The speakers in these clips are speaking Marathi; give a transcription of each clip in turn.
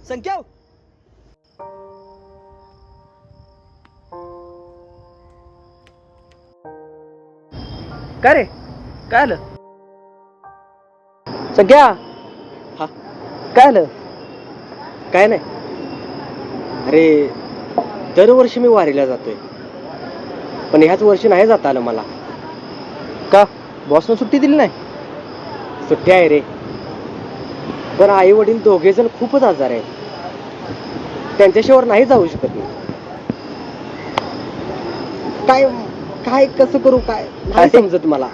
संख्या काय रे काय आलं संख्या हा काय आलं काय नाही अरे दरवर्षी मी वारीला जातोय पण ह्याच वर्षी नाही जाता आलं मला का बॉसनं सुट्टी दिली नाही सुट्टी आहे रे पण आई वडील दोघे जण खूपच आजार आहेत त्यांच्याशिवाय नाही जाऊ शकत मी काय काय कसं करू काय नाही समजत मला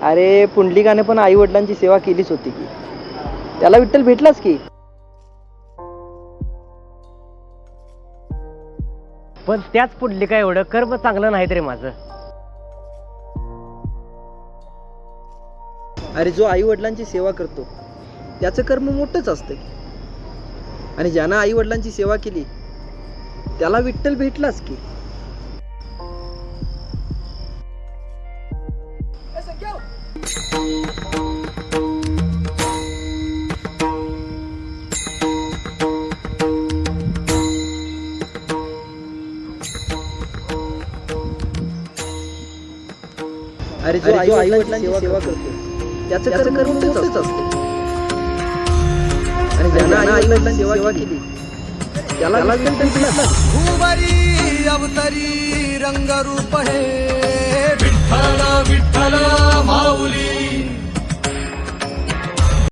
अरे पुंडलिकाने पण आई वडिलांची सेवा केलीच होती की त्याला विठ्ठल भेटलाच की पण त्याच पुंडलिका एवढं कर्म चांगलं नाही रे माझं अरे जो आई वडिलांची सेवा करतो त्याचं कर्म मोठंच असतं की आणि ज्यानं आई वडिलांची सेवा केली त्याला विठ्ठल भेटलाच की अरे जो आई वडिलांची सेवा करतो त्याचं कर्म मोठंच असतं आणि ज्यानं आई वडिलांची सेवा केली त्याला विठ्ठल भेटलाच भूवरी अवतरी रंगरूप हे विठ्ठल विठ्ठल माऊली